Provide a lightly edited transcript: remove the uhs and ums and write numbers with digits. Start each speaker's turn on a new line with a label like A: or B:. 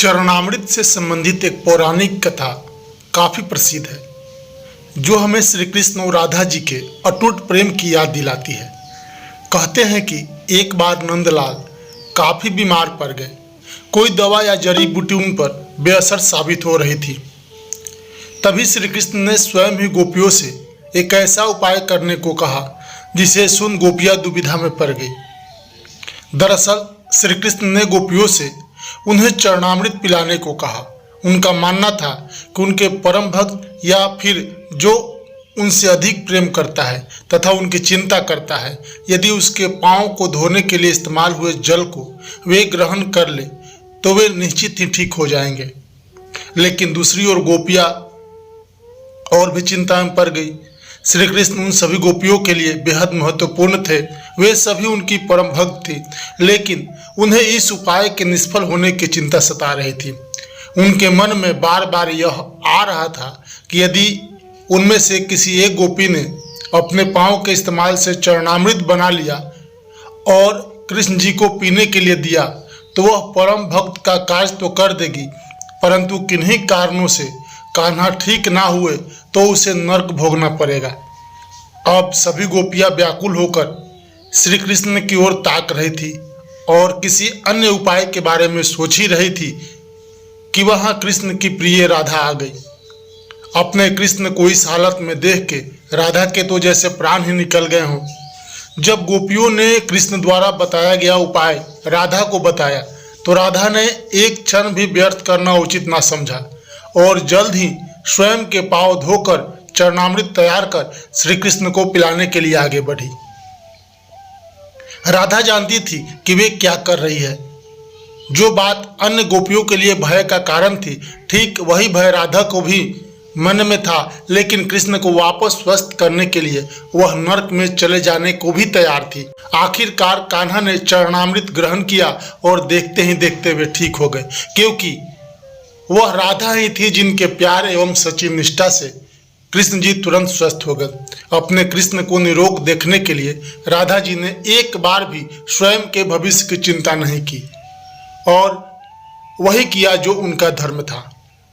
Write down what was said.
A: चरणामृत से संबंधित एक पौराणिक कथा काफी प्रसिद्ध है, जो हमें श्री कृष्ण और राधा जी के अटूट प्रेम की याद दिलाती है। कहते हैं कि एक बार नंदलाल काफी बीमार पड़ गए। कोई दवा या जड़ी बूटी उन पर बेअसर साबित हो रही थी। तभी श्री कृष्ण ने स्वयं ही गोपियों से एक ऐसा उपाय करने को कहा जिसे सुन गोपियां दुविधा में पड़ गई। दरअसल श्री कृष्ण ने गोपियों से उन्हें चरणामृत पिलाने को कहा। उनका मानना था कि उनके परम भक्त या फिर जो उनसे अधिक प्रेम करता है तथा उनकी चिंता करता है, यदि उसके पांव को धोने के लिए इस्तेमाल हुए जल को वे ग्रहण कर ले तो वे निश्चित ही ठीक हो जाएंगे। लेकिन दूसरी ओर गोपियां और भी चिंता में पड़ गई। श्री कृष्ण उन सभी गोपियों के लिए बेहद महत्वपूर्ण थे। वे सभी उनकी परम भक्त थी, लेकिन उन्हें इस उपाय के निष्फल होने की चिंता सता रही थी। उनके मन में बार बार यह आ रहा था कि यदि उनमें से किसी एक गोपी ने अपने पांव के इस्तेमाल से चरणामृत बना लिया और कृष्ण जी को पीने के लिए दिया तो वह परम भक्त का कार्य तो कर देगी, परंतु किन्हीं कारणों से कान्हा ठीक ना हुए तो उसे नर्क भोगना पड़ेगा। अब सभी गोपियां व्याकुल होकर श्री कृष्ण की ओर ताक रही थी और किसी अन्य उपाय के बारे में सोच ही रही थी कि वहां कृष्ण की प्रिय राधा आ गई। अपने कृष्ण को इस हालत में देख के राधा के तो जैसे प्राण ही निकल गए हों। जब गोपियों ने कृष्ण द्वारा बताया गया उपाय राधा को बताया तो राधा ने एक क्षण भी व्यर्थ करना उचित ना समझा और जल्द ही स्वयं के पांव धोकर चरणामृत तैयार कर श्री कृष्ण को पिलाने के लिए आगे बढ़ी। राधा जानती थी कि वे क्या कर रही है। जो बात अन्य गोपियों के लिए भय का कारण थी, ठीक वही भय राधा को भी मन में था, लेकिन कृष्ण को वापस स्वस्थ करने के लिए वह नर्क में चले जाने को भी तैयार थी। आखिरकार कान्हा ने चरणामृत ग्रहण किया और देखते ही देखते वे ठीक हो गए, क्योंकि वह राधा ही थी जिनके प्यार एवं सच्ची निष्ठा से कृष्ण जी तुरंत स्वस्थ हो गए। अपने कृष्ण को निरोग देखने के लिए राधा जी ने एक बार भी स्वयं के भविष्य की चिंता नहीं की और वही किया जो उनका धर्म था।